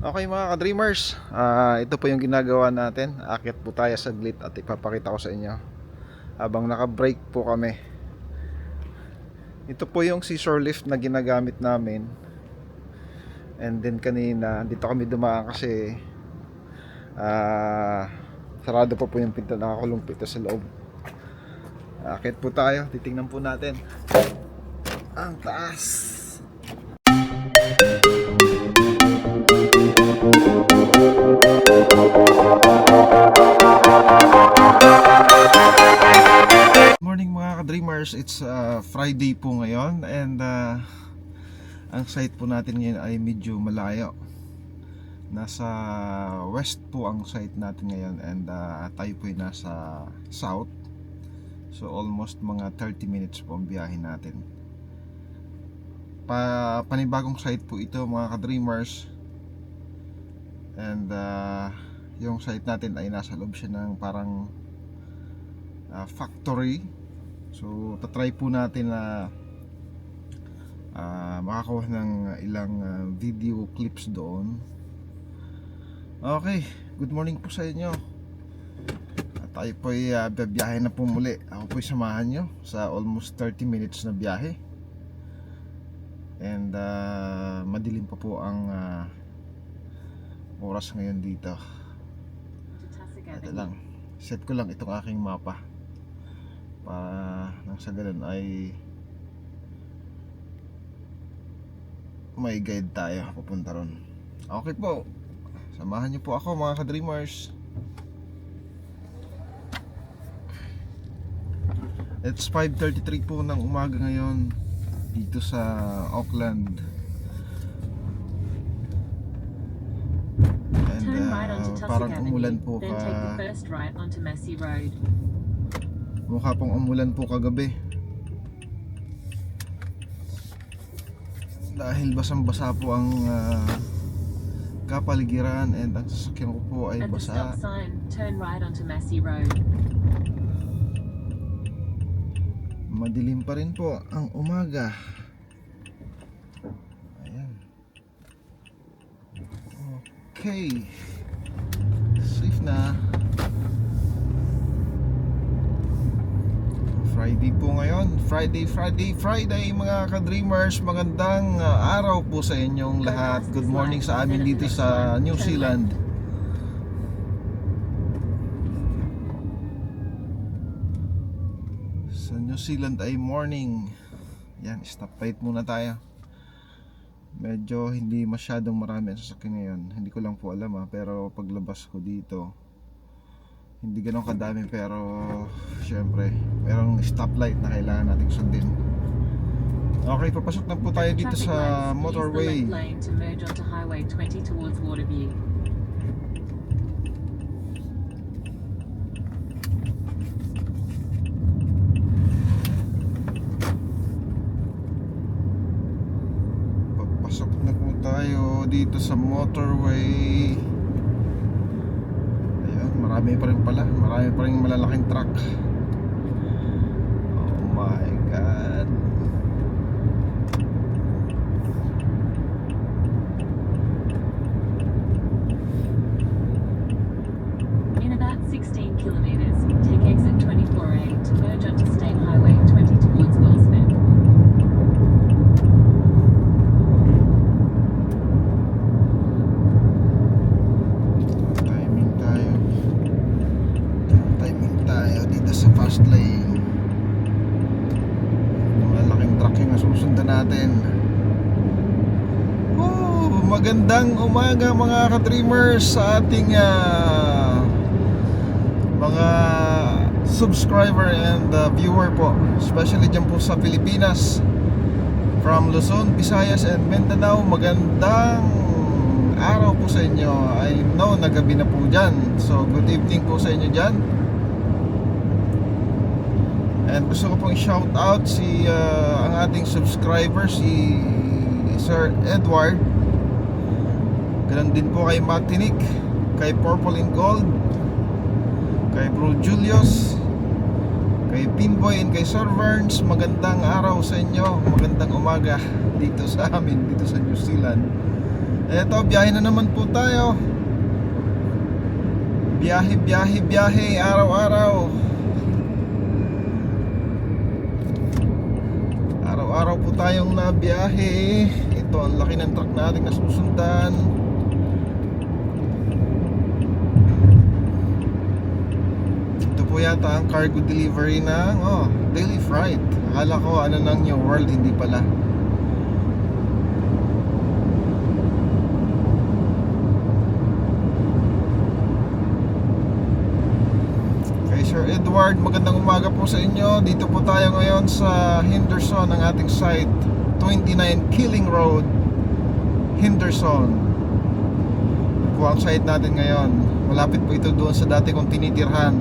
Okay mga ka-dreamers, ito po yung ginagawa natin. Akit po tayo saglit at ipapakita ko sa inyo habang naka-break po kami. Ito po yung scissor lift na ginagamit namin. And then kanina dito kami dumaan kasi sarado pa po yung pinto, nakakulong po ito sa loob. Akit po tayo, titingnan po natin ang taas. Morning mga ka-dreamers, it's Friday po ngayon and ang site po natin ngayon ay medyo malayo. Nasa west po ang site natin ngayon and tayo po ay nasa south. So almost mga 30 minutes po ang biyahe natin. Panibagong site po ito mga ka-dreamers. And yung site natin ay nasa loob siya ng parang factory. So tatry po natin na makakuha ng ilang video clips doon. Okay, good morning po sa inyo. Tayo po ay biyahe na po muli. Ako po ay samahan nyo sa almost 30 minutes na biyahe. And madilim pa po ang oras ngayon dito. Ito lang, set ko lang itong aking mapa para nang sa ganun ay may guide tayo papunta ron. Okay po, samahan niyo po ako mga ka-dreamers. It's 5:33 po ng umaga ngayon dito sa Auckland. And parang umulan po mukha pong umulan po kagabi dahil basang-basa po ang kapaligiran and ang sasakyan ko po ay basa. Madilim pa rin po ang umaga. Ayan. Okay, safe na. Friday po ngayon. Friday mga ka-dreamers. Magandang araw po sa inyong lahat. Good morning sa amin dito sa New Zealand. Sa New Zealand ay morning. Yan, stoplight muna tayo. Medyo hindi masyadong marami ang sasakyan ngayon. Hindi ko lang po alam pero paglabas ko dito hindi ganun kadami, pero syempre merong stoplight na kailangan nating sundin. Okay, papasok na po tayo dito sa motorway. Papasok na po tayo dito sa motorway. Marami pa rin pala, marami pa rin malalaking truck. Oh my God. In about 16 kilometers, take exit 24A to merge onto State Highway 20 towards Wellsmith. Sa fast lane, malaking truck yung nasusundan natin. Magandang umaga mga ka-dreamers sa ating mga subscriber and viewer po, especially dyan po sa Pilipinas, from Luzon, Visayas and Mindanao. Magandang araw po sa inyo. I know nagabi na po dyan, so good evening po sa inyo dyan. And gusto ko pong shout out ang ating subscriber, si Sir Edward. Ganun din po kay Martinic, kay Purple and Gold, kay Bro Julius, kay Pinboy and kay Sir Verns. Magandang araw sa inyo, magandang umaga dito sa amin, dito sa New Zealand. Eto, biyahe na naman po tayo. Biyahe, biyahe, biyahe, araw-araw. Araw-araw po tayong nabiyahe. Ito, ang laki ng truck natin na susundan. Ito po yata ang cargo delivery ng Daily Freight. Akala ko ano ng New World, hindi pala. Sir Edward, magandang umaga po sa inyo. Dito po tayo ngayon sa Henderson, ang ating site, 29 Killing Road, Henderson. Ito po ang site natin ngayon. Malapit po ito doon sa dati kong tinitirhan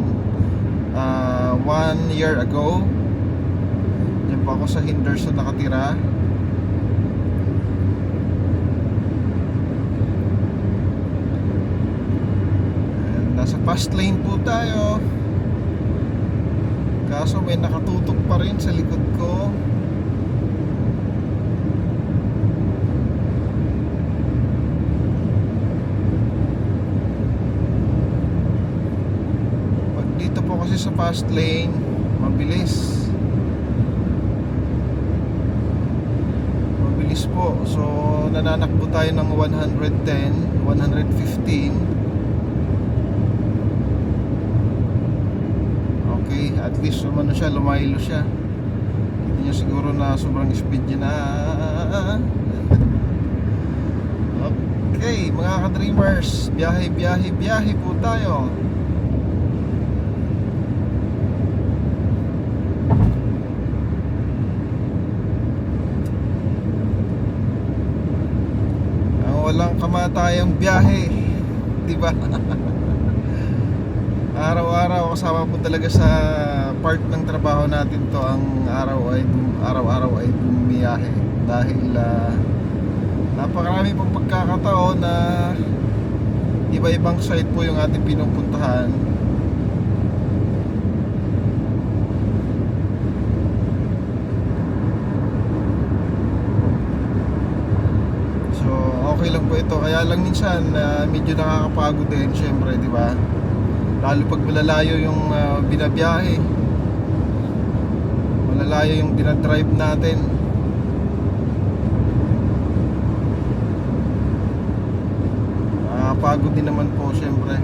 1 year ago. Diyan po ako sa Henderson nakatira. And nasa fast lane po tayo. Kaso may nakatutok pa rin sa likod ko. Pag dito po kasi sa fast lane, mabilis. Mabilis po. So nananakbo tayo ng 110, 115. At least umano siya, lumaylo siya. Hindi niya siguro na sobrang speed niya na. Okay, mga ka-dreamers, biyahe, biyahe, biyahe po tayo. Ang walang kamatayang biyahe, di ba? Araw-araw kasama po talaga sa part ng trabaho natin to. Ang araw-araw ay bumiyahe dahil napakarami pong pagkakataon na iba-ibang site po yung ating pinupuntahan. So okay lang po ito, kaya lang minsan medyo nakakapagod din syempre, di ba? Lalo pag malalayo yung binabiyahe, malalayo yung dinadrive natin. Pagod din naman po syempre.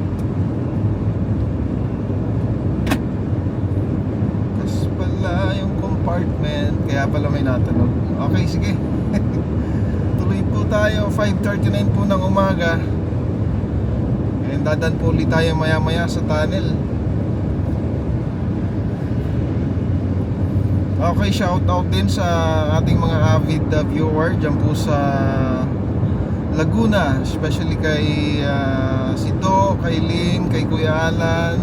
Kas pala yung compartment, kaya pala may natunog. Okay, sige. Tuloy po tayo, 5:39 po ng umaga. And dadan po ulit tayo maya maya sa tunnel. Okay, shout out din sa ating mga avid viewer dyan po sa Laguna, especially kay Sito, kay Lynn, kay Kuya Alan,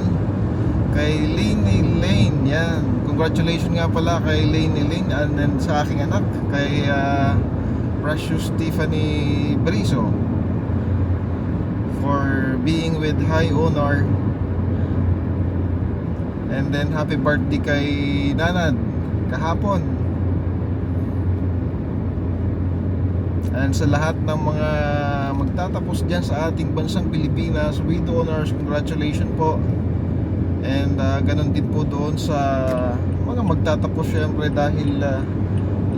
kay Lane. Yan, congratulations nga pala kay Lane, and then sa aking anak, kay Precious Tiffany Brizo, for being with high honor. And then happy birthday kay Nanad kahapon. And sa lahat ng mga magtatapos dyan sa ating bansang Pilipinas with honors, congratulations po. And ganun din po doon sa mga magtatapos syempre, dahil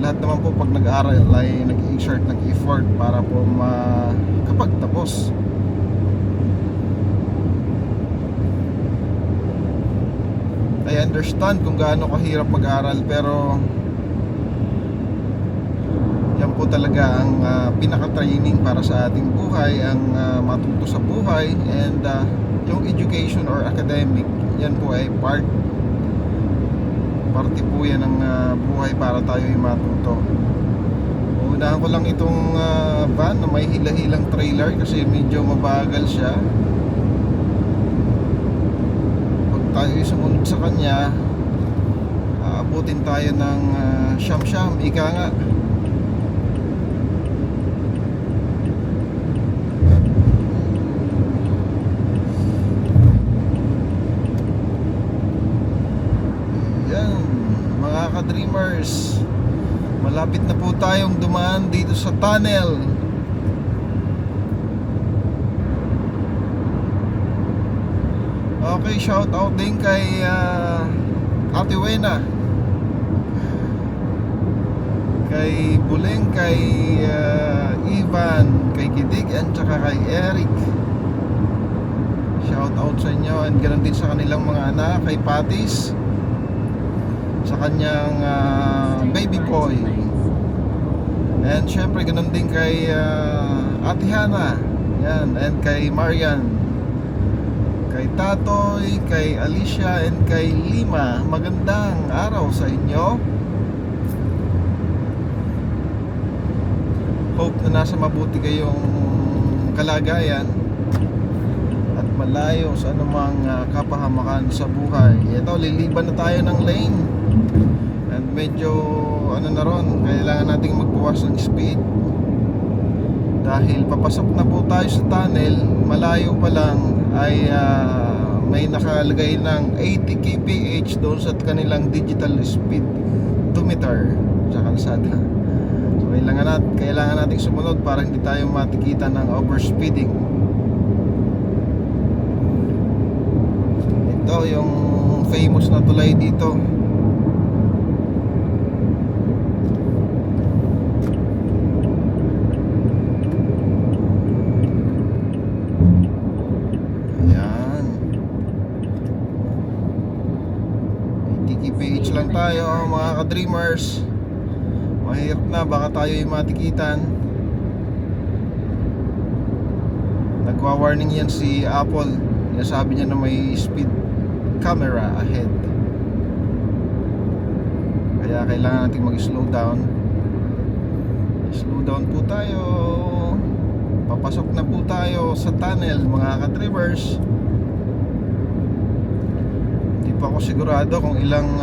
lahat naman po pag nag-aaral ay nag-exert ng effort para po makapagtapos. I understand kung gaano kahirap mag-aral, pero yan po talaga ang pinaka-training para sa ating buhay, ang matuto sa buhay. And yung education or academic, yan po ay parte po yan ng buhay para tayo ay matuto. Unahan ko lang itong van na may hila-hilang trailer kasi medyo mabagal siya. Tayo sumunod sa kanya, aabutin tayo ng siyam-siyam, ika nga. Yan, mga ka-dreamers, malapit na po tayong dumaan dito sa tunnel. Okay, shout out din kay Ate Wena, kay Buleng, kay Ivan, kay Kidig, and saka kay Eric. Shout out sa inyo, and ganoon din sa kanilang mga anak, kay Patis, sa kanyang baby boy, and syempre ganoon din kay Ate Hana, yan, and kay Marian, kay Tatoy, kay Alicia, and kay Lima. Magandang araw sa inyo. Hope na nasa mabuti kayong kalagayan at malayo sa anumang kapahamakan sa buhay. Ito, liliban na tayo ng lane, and medyo ano na ron, kailangan nating magbawas ng speed dahil papasok na po tayo sa tunnel. Malayo pa lang ay may nakalagay ng 80 kph doon sa kanilang digital speedometer sa kalsada. So kailangan nating sumunod para hindi tayo matikita ng overspeeding. Ito yung famous na tulay dito. Ayan, 80 kph lang tayo mga ka-dreamers. Mahirap na, baka tayo yung matikitan. Nagwa-warning yan si Apple. Sinasabi niya na may speed camera ahead, kaya kailangan natin mag-slow down. Slow down po tayo. Papasok na po tayo sa tunnel mga ka-drivers. Hindi pa ako sigurado kung ilang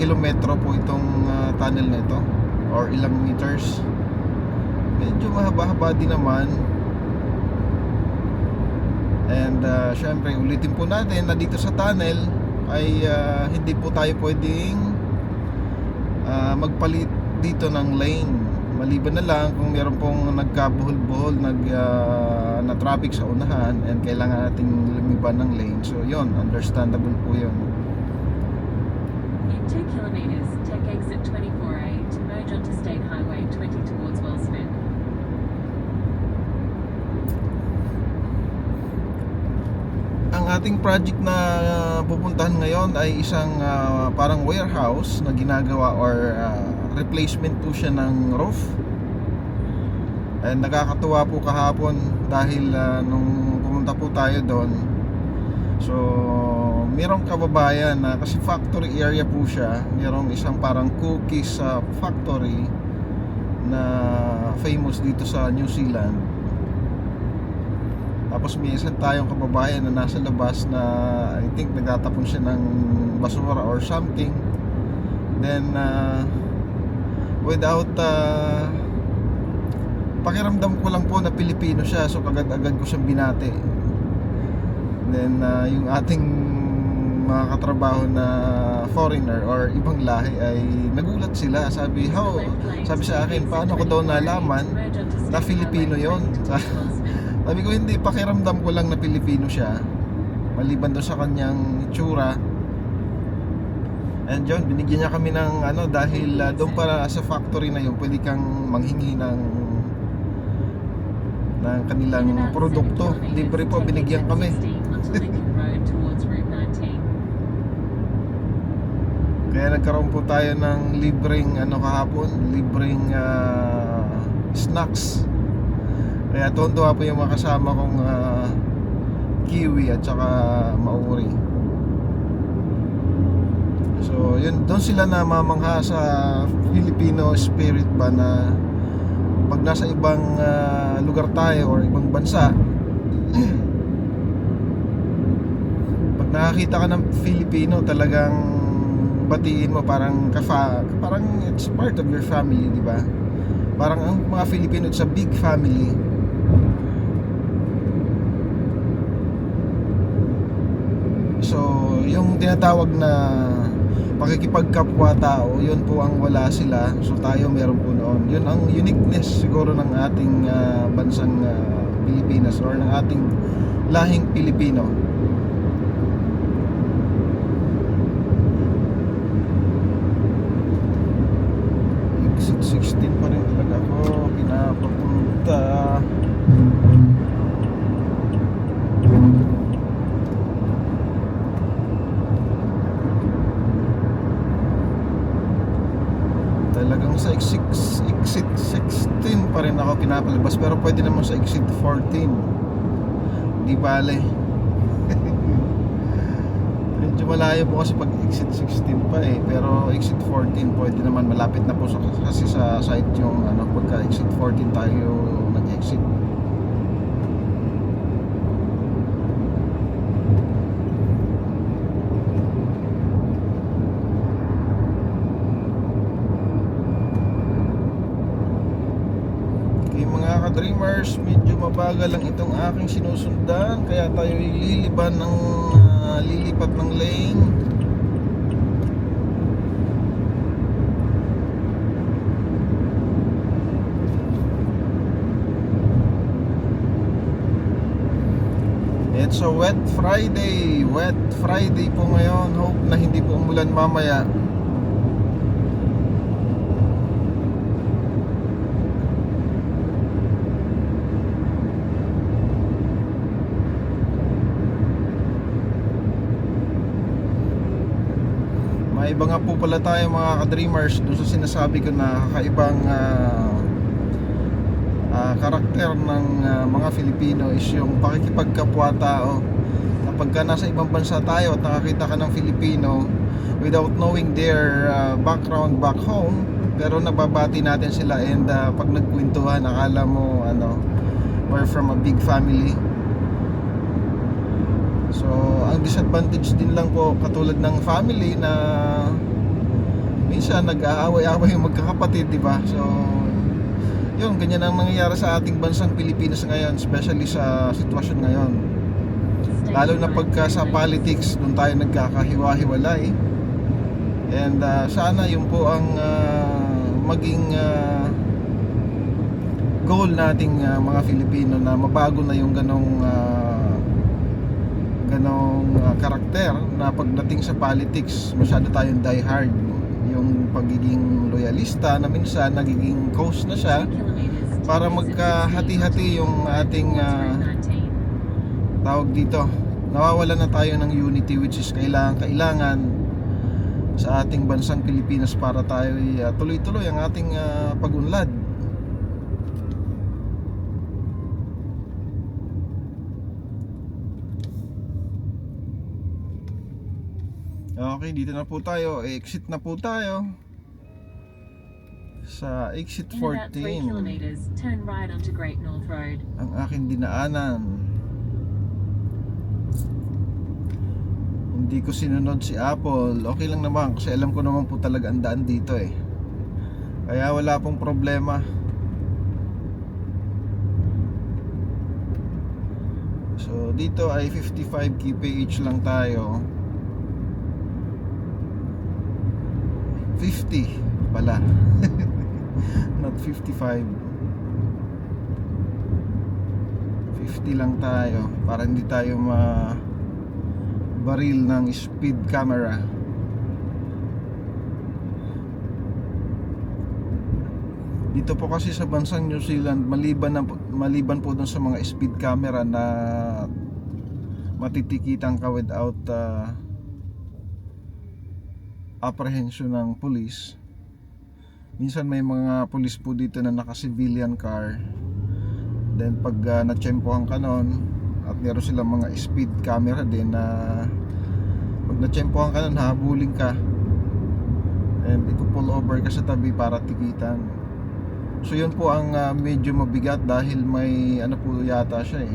kilometro po itong tunnel na ito, or ilang meters. Medyo mahaba-haba din naman. And syempre ulitin po natin na dito sa tunnel ay hindi po tayo pwedeng magpalit dito ng lane, maliban na lang kung meron pong nagkabuhol-buhol na traffic sa unahan and kailangan nating lumiban ng lane. So yon, understandable po yun. In 2 kilometers, take exit 24A to merge onto State Highway 20 towards Wellsmith. Ang ating project na pupuntahan ngayon ay isang parang warehouse na ginagawa, or replacement po siya ng roof. And nakakatuwa po kahapon dahil nung pumunta po tayo doon, so merong kababayan na, kasi factory area po siya, merong isang parang cookies factory na famous dito sa New Zealand. Tapos may isang tayong kababayan na nasa labas na I think nagtatapon siya ng basura or something. Then without pakiramdam ko lang po na Pilipino siya, so agad-agad ko siyang binati. Then yung ating mga katrabaho na foreigner or ibang lahi ay nagulat sila. Sabi sa akin, paano ko daw nalaman na Filipino yon? Sabi ko, hindi, pakiramdam ko lang na Pilipino siya, maliban doon sa kanyang itsura. And yun, binigyan niya kami ng dahil doon para sa factory na yun, pwede kang manghingi ng kanilang produkto. Libre po, binigyan kami. Kaya nagkaroon po tayo ng libreng kahapon, libreng snacks. Kaya tuwan-tuwa po yung mga kasama kong Kiwi at saka Maori. So yun, doon sila namamangha sa Filipino spirit ba, na pag nasa ibang lugar tayo or ibang bansa, pag nakakita ka ng Filipino, talagang batiin mo, parang it's part of your family, di ba? Parang ang mga Filipino, it's a big family. So yung tinatawag na pakikipagkapwa tao, yun po ang wala sila. So tayo meron po noon. Yun ang uniqueness siguro ng ating bansang Pilipinas, or ng ating lahing Pilipino. Talagang sa exit 16 pa rin ako pinapalabas, pero pwede naman sa exit 14. Di bale. Medyo malayo po kasi pag exit 16 pa eh, pero exit 14 pwede naman, malapit na po kasi sa site yung ano, pagka exit 14 tayo nag-exit. Mga ka-dreamers, medyo mabagal lang itong aking sinusundan, kaya tayo liliban ng lilipat ng lane. It's a wet Friday po ngayon. Hope na hindi po umulan mamaya. May iba nga po pala tayo mga ka-dreamers doon sa sinasabi ko na kakaibang karakter ng mga Filipino is yung pakikipagkapwa-tao. Kapag ka nasa ibang bansa tayo at nakakita ka ng Filipino without knowing their background back home, pero nababati natin sila, and pag nagkwentuhan akala mo we're from a big family. So, ang disadvantage din lang po, katulad ng family na minsan nag-aaway-aaway yung magkakapatid, di ba? So, yun, ganyan ang nangyayari sa ating bansang Pilipinas ngayon, especially sa sitwasyon ngayon. Lalo na pagka sa politics, doon tayo nagkakahiwa-hiwalay. And sana yun po ang maging goal nating mga Filipino, na mabago na yung ganong karakter na pagdating sa politics masyado tayong die hard. Yung pagiging loyalista na minsan nagiging cause na siya para magkahati-hati yung ating tawag dito. Nawawala na tayo ng unity, which is kailangan sa ating bansang Pilipinas para tayo tuloy-tuloy ang ating pag-unlad. Okay, dito na po tayo. Exit na po tayo sa exit In about 3 14. kilometers, turn right onto Great North Road. Ang aking dinaanan. Hindi ko sinunod si Apple. Okay lang naman kasi alam ko naman po talaga ang daan dito eh. Kaya wala pong problema. So dito ay 55 kph lang tayo. 50 pala. Not 55. 50 lang tayo para hindi tayo baril ng speed camera. Dito po kasi sa bansang New Zealand, maliban po dun sa mga speed camera na matitikitan ka without apprehension ng police, minsan may mga police po dito na naka-civilian car. Then pag natsyempohan ka nun, at meron silang mga speed camera din na pag natsyempohan ka nun, habulin ka and ipo-pull over ka sa tabi para tikitan. So yun po ang medyo mabigat dahil may po yata siya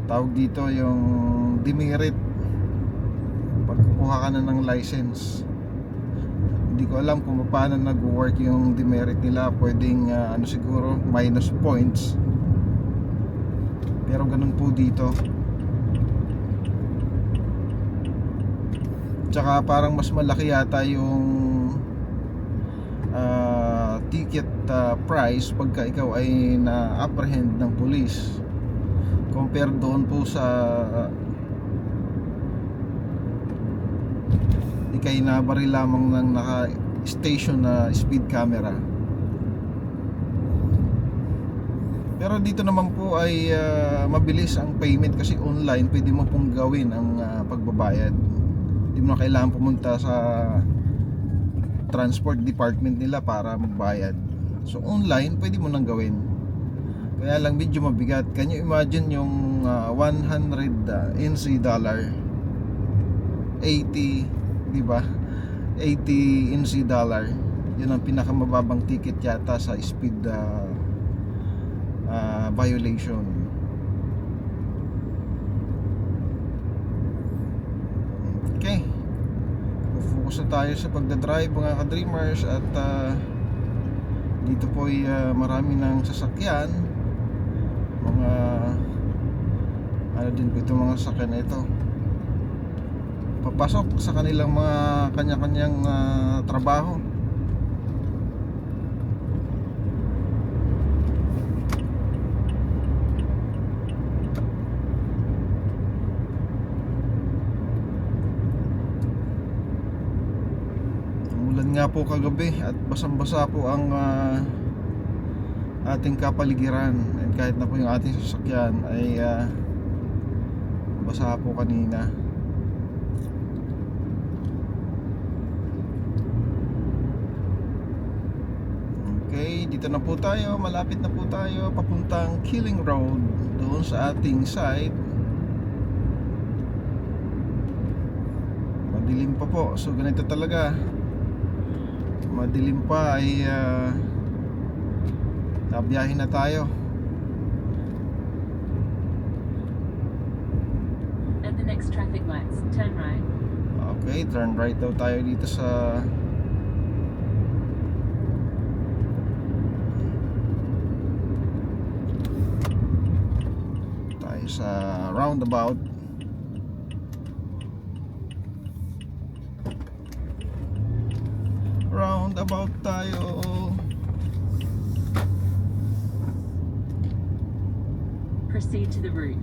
tawag dito yung demerit pagkukuha ka na ng license. Hindi ko alam kung paano nag-work yung demerit nila. Pwedeng siguro minus points, pero ganun po dito. Tsaka parang mas malaki yata yung ticket price pagka ikaw ay na-apprehend ng police compare doon po sa ikay nabaril lamang ng naka-station na speed camera. Pero dito naman po ay mabilis ang payment kasi online pwede mo pong gawin ang pagbabayad. Hindi mo na kailangan pumunta sa transport department nila para magbayad. So online pwede mo nang gawin. Kaya lang medyo mabigat. Can you imagine yung 100 NC dollar, 80, di ba? 80 NC dollar. Yun ang pinakamababang ticket yata sa speed violation. Okay, focus na tayo sa pagdadrive mga ka-dreamers. At dito po ay marami ng sasakyan, mga ano din po itong mga sasakyan na ito, papasok sa kanilang mga kanya-kanyang trabaho. Umulan nga po kagabi at basang-basa po ang ating kapaligiran. And kahit na po yung ating sasakyan ay basa po kanina. Okay, dito na po tayo. Malapit na po tayo papuntang Killing Road, doon sa ating site. Madilim pa po. So ganito talaga. Madilim pa ay nabiyahin na tayo. At the next traffic lights, turn right. Okay, turn right daw tayo dito sa roundabout. Roundabout tayo. Proceed to the route.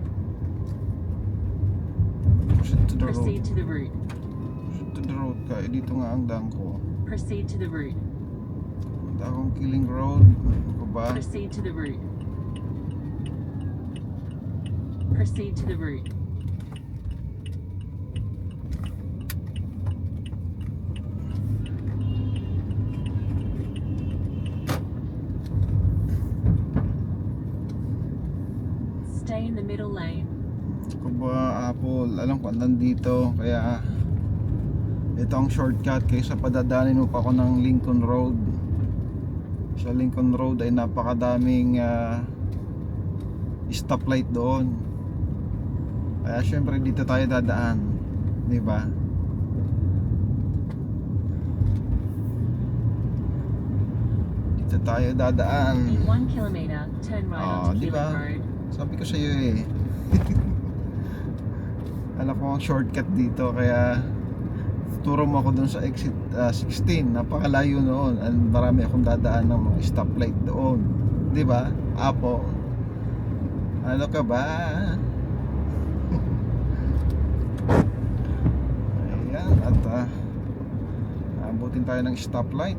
Proceed to the road. Proceed to the route. Proceed to the road ka. Dito nga ang daan ko. Proceed to the route. Punta akong Killing Road. Ano ba? Proceed to the route. Proceed to the route. Stay in the middle lane. Ako ba, Apple? Alam ko nandito. Kaya ito ang shortcut kaysa padadaanin mo pa ako ng Lincoln Road. Sa Lincoln Road ay napakadaming stoplight doon. Kaya syempre dito tayo dadaan, di ba? Dito tayo dadaan. In 1 kilometer, turn right onto di Keeling ba? Road. Sabi ko sa iyo eh. Alam ko ang shortcut dito, kaya turo mo ako dun sa exit 16. Napakalayo noon. And marami akong dadaan ng mga stoplight doon. Di ba? Apo. Ano ka ba? Ayan, at abutin tayo ng stoplight.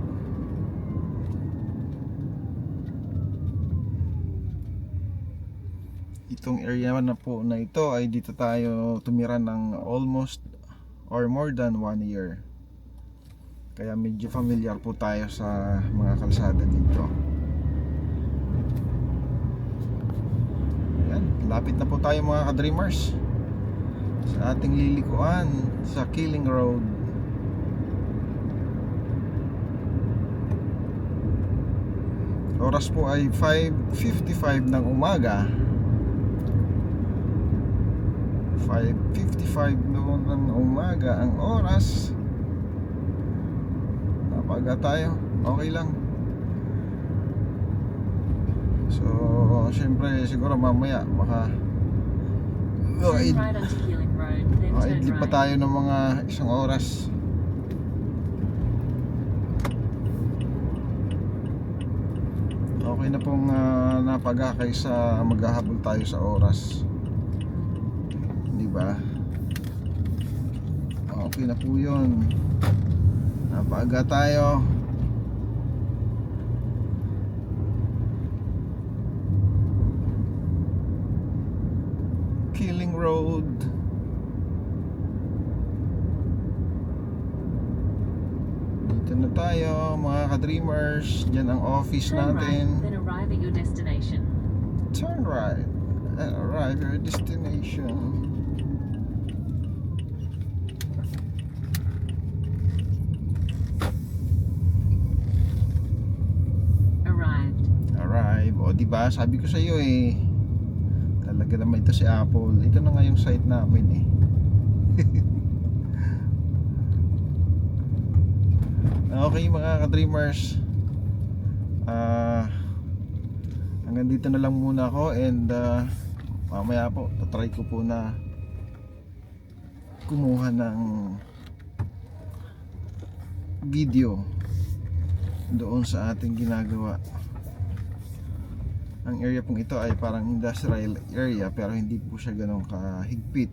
Itong area na po na ito ay dito tayo tumira ng almost or more than 1 year. Kaya medyo familiar po tayo sa mga kalsada dito. Ayan, lapit na po tayo mga ka-dreamers sa ating lilikuan sa Killing Road. Oras po ay 5:55 ng umaga. 5:55 noon ng umaga ang oras. Napaga tayo. Okay lang. So, syempre siguro mamaya baka Turn right onto Keeling Road, then turn idli pa right. tayo ng mga isang oras. Okay na pong napaga kaysa maghahabol tayo sa oras. Di ba? Okay na po yun. Napaga tayo. Killing Road. Dito na tayo mga ka-dreamers. Diyan ang office Turn right, natin. then arrive at your destination. Turn right and arrive at your destination. Arrived. Arrive. O diba, sabi ko sa iyo eh. Talaga naman ito si Apple. Ito na nga yung site namin eh. Okay mga ka-dreamers. Hanggang dito na lang muna ako and mamaya po tatry ko po na kumuha ng video doon sa ating ginagawa. Ang area pong ito ay parang industrial area pero hindi po siya ganun kahigpit,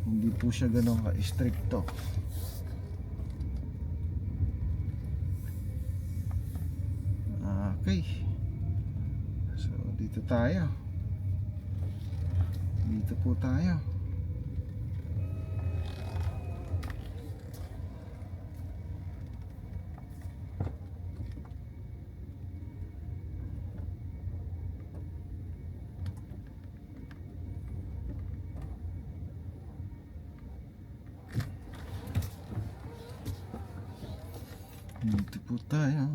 hindi po siya ganun ka-stricto. Okay, so dito tayo, dito po tayo. Dito po tayo.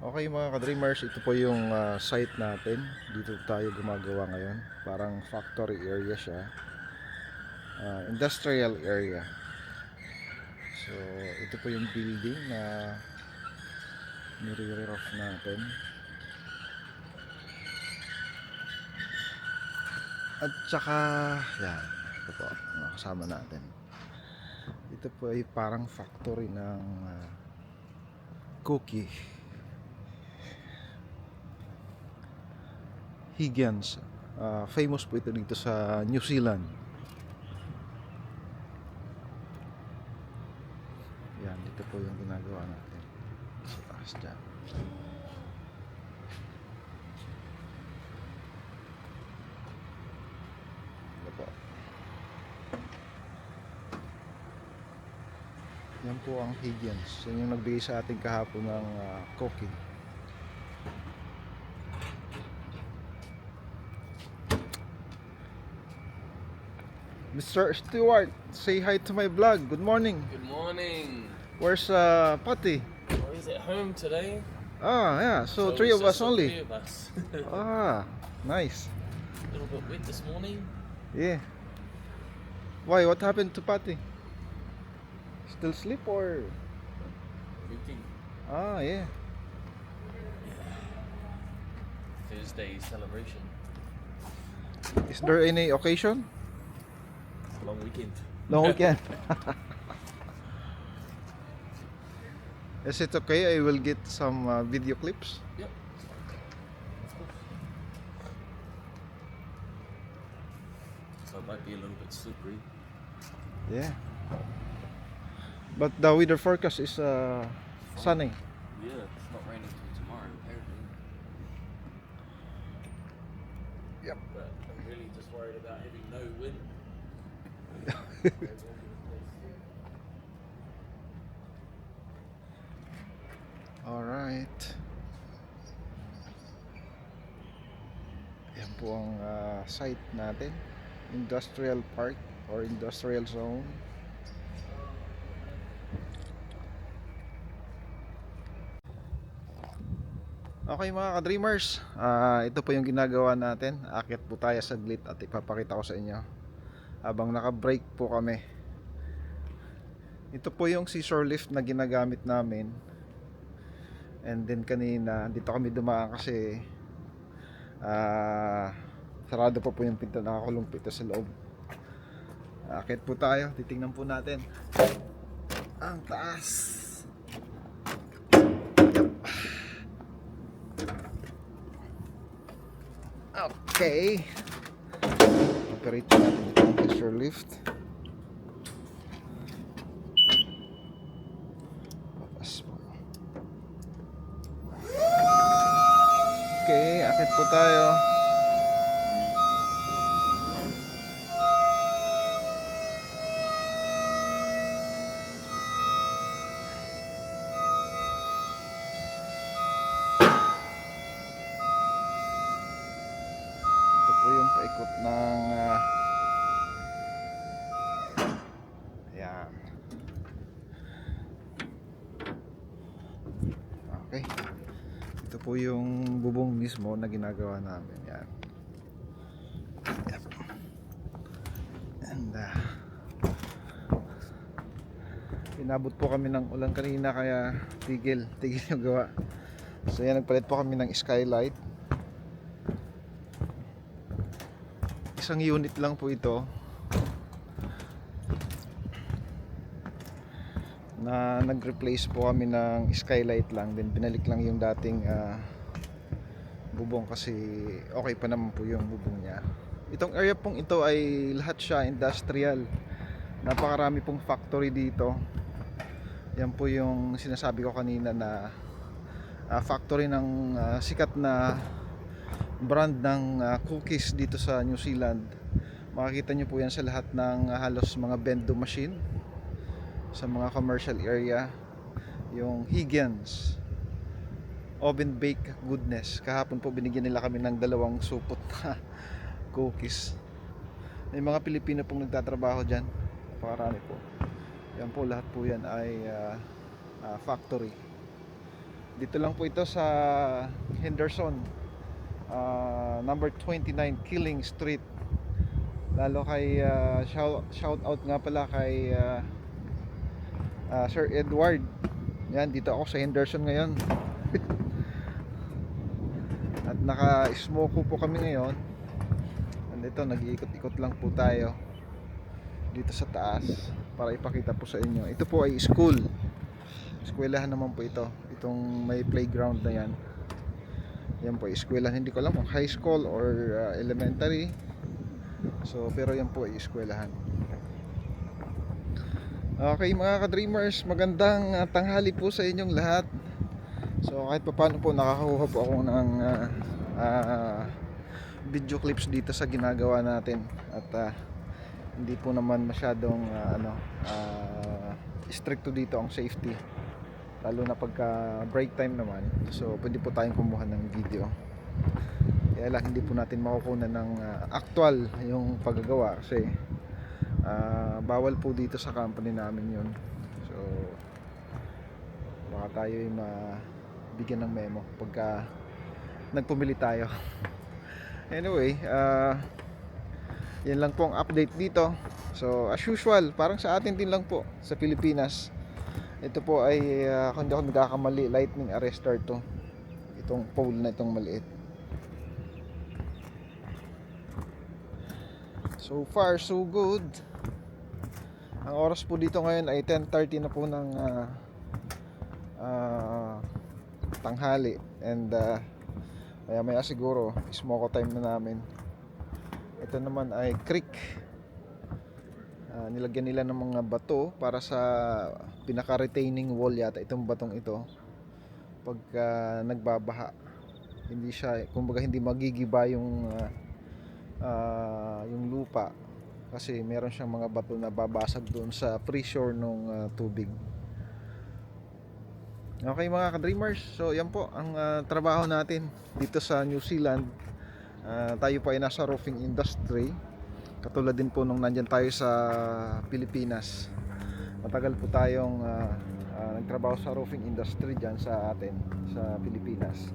Okay mga ka-dreamers, ito po yung site natin. Dito tayo gumagawa ngayon. Parang factory area siya, industrial area. So ito po yung building na nire-roof natin. At saka yan, ito po mga kasama natin. Ito po ay parang factory ng cookie. Higgins. Famous po ito dito sa New Zealand. Yan, dito po yung ginagawa natin sa taas dyan. Ito po. Yan po ang Higgins. Yan yung nagbigay sa ating kahapon ng cookie. Mr. Stewart, say hi to my vlog. Good morning. Good morning. Where's Patty? Well, he's at home today. Ah, yeah. So three of it's us just the only. three of us. Ah, nice. A little bit wet this morning. Yeah. Why? What happened to Patty? Still sleep or? Meeting. Ah, yeah. Thursday celebration. Is there any occasion? Long weekend. Long weekend. Is it okay? I will get some video clips. Yep. Of course. So it might be a little bit slippery. Yeah. But the weather forecast is sunny. Yeah, it's not raining till tomorrow apparently. Yep. But I'm really just worried about having no wind. Alright. Yan po ang site natin. Industrial Park or Industrial Zone. Okay mga ka-dreamers, ito po yung ginagawa natin. Akit po tayo saglit at ipapakita ko sa inyo habang naka-break po kami. Ito po yung scissor lift na ginagamit namin. And then kanina dito kami dumaan kasi sarado pa po yung pinto, nakakulong po ito sa loob. Akit po tayo, titingnan po natin ang taas. Okay, operate natin itong pressure lift. Papas po. Okay, Akit po tayo. Ito po yung paikot ng ayan. Okay. Ito po yung bubong mismo na ginagawa namin. Yan. Yep. And inabot po kami ng ulan kanina kaya tigil yung gawa. So yan, nagpalit po kami ng skylight. Isang unit lang po ito na nag-replace po kami ng skylight lang, then binalik lang yung dating bubong kasi okay pa naman po yung bubong niya. Itong area pong ito ay lahat siya industrial, napakarami pong factory dito. Yan po yung sinasabi ko kanina na factory ng sikat na brand ng cookies dito sa New Zealand. Makikita nyo po yan sa lahat ng halos mga bendo machine sa mga commercial area. Yung Higgins oven bake goodness, kahapon po binigyan nila kami ng 2 supot na cookies. May mga Pilipino pong nagtatrabaho dyan, napakarami po. Yan po, lahat po yan ay factory. Dito lang po ito sa Henderson, number 29 Killing Street. Lalo kay shout out nga pala kay Sir Edward. Yan, dito ako sa Henderson ngayon. At naka-smoke po kami ngayon. And ito, nag-iikot-ikot lang po tayo dito sa taas para ipakita po sa inyo. Ito po ay school. Eskwelahan naman po ito. Itong may playground na yan. Yan po ay eskwelahan. Hindi ko alam kung high school or elementary. So, pero yan po ay eskwelahan. Okay mga ka-dreamers, magandang tanghali po sa inyong lahat. So kahit pa paano po nakakakuha po ako ng video clips dito sa ginagawa natin. At hindi po naman masyadong stricto dito ang safety, lalo na pagka break time naman. So pwede po tayong kumuha ng video. Kaya lang hindi po natin makukunan ng actual yung paggagawa kasi bawal po dito sa company namin yun. So baka tayo ay mabigyan ng memo pagka nagpumili tayo. Anyway, yan lang po ang update dito. So as usual, parang sa atin din lang po sa Pilipinas. Ito po ay kung hindi ako nagkakamali, lightning arrestor to. Itong pole na itong maliit. So far so good. Ang oras po dito ngayon ay 10:30 na po ng tanghali. And maya maya siguro smoko time na namin. Ito naman ay creek. Nilagyan nila ng mga bato para sa pinaka-retaining wall yata itong batong ito. Pagka nagbabaha, hindi siya, kumbaga hindi magigiba yung lupa kasi meron siyang mga bato na babasag doon sa pressure ng tubig. Okay mga ka-dreamers, so yan po ang trabaho natin dito sa New Zealand. Tayo pa ay nasa roofing industry, katulad din po nung nandyan tayo sa Pilipinas. Matagal po tayong nagtrabaho sa roofing industry dyan sa atin sa Pilipinas.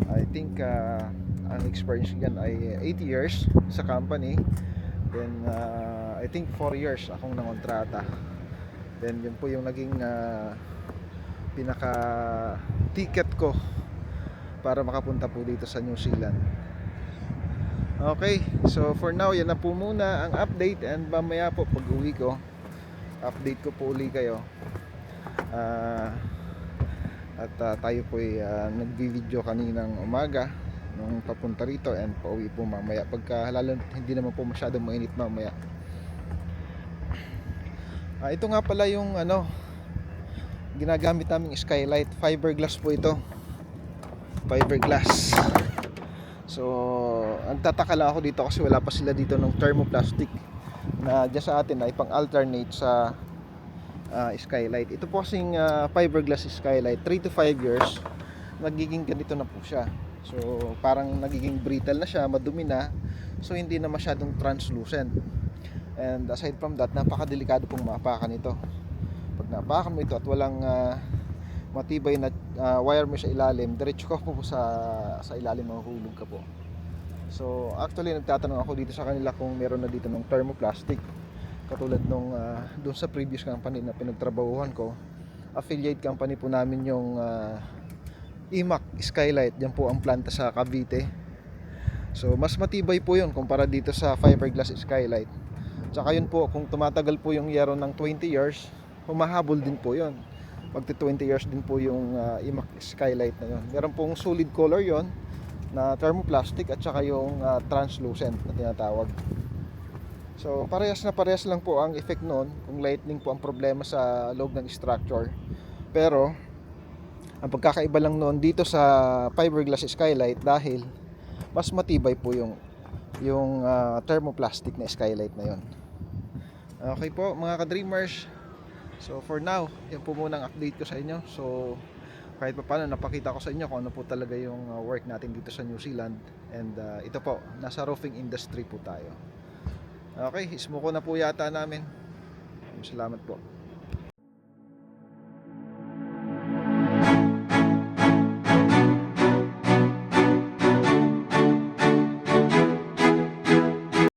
I think ang experience dyan ay 8 years sa company. Then I think 4 years akong nangontrata. Then yun po yung naging pinaka ticket ko para makapunta po dito sa New Zealand. Okay, so for now yan na po muna ang update, and mamaya po pag uwi ko update ko po uli kayo. Tayo po ay nagbi-video kaninang umaga nung papunta rito, and pauwi po mamaya pagka lalo hindi naman po masyadong mainit mamaya. Ito nga pala yung ginagamit naming skylight, fiberglass po ito, fiberglass. So, nagtataka lang ako dito kasi wala pa sila dito ng thermoplastic na dyan sa atin ay pang alternate sa skylight. Ito po kasing fiberglass skylight, 3 to 5 years nagiging ganito na po siya. So parang nagiging brittle na siya, madumi na, so hindi na masyadong translucent. And aside from that, napakadelikado pong maapakan ito. Pag napakan mo ito at walang matibay na wire mo sa ilalim, diretso ka po sa ilalim, mahuhulog ka po. So actually nagtatanong ako dito sa kanila kung meron na dito ng thermoplastic katulad nung doon sa previous company na pinagtrabahuhan ko. Affiliate company po namin yung IMAC Skylight. Diyan po ang planta sa Cavite. So mas matibay po yun kumpara dito sa fiberglass skylight. Tsaka yun po, kung tumatagal po yung yero ng 20 years, humahabol din po yun. Magti 20 years din po yung IMAC Skylight na yun. Meron pong solid color yon na thermoplastic at saka yung translucent na tinatawag. So parehas na parehas lang po ang effect noon kung lightning po ang problema sa loob ng structure. Pero ang pagkakaiba lang noon dito sa fiberglass skylight dahil mas matibay po yung thermoplastic na skylight na yon. Okay po mga ka-dreamers. So for now, yan po muna ang update ko sa inyo. So kahit pa paano napakita ko sa inyo kung ano po talaga yung work natin dito sa New Zealand. And ito po, nasa roofing industry po tayo. Okay, ismo ko na po yata namin. Salamat po.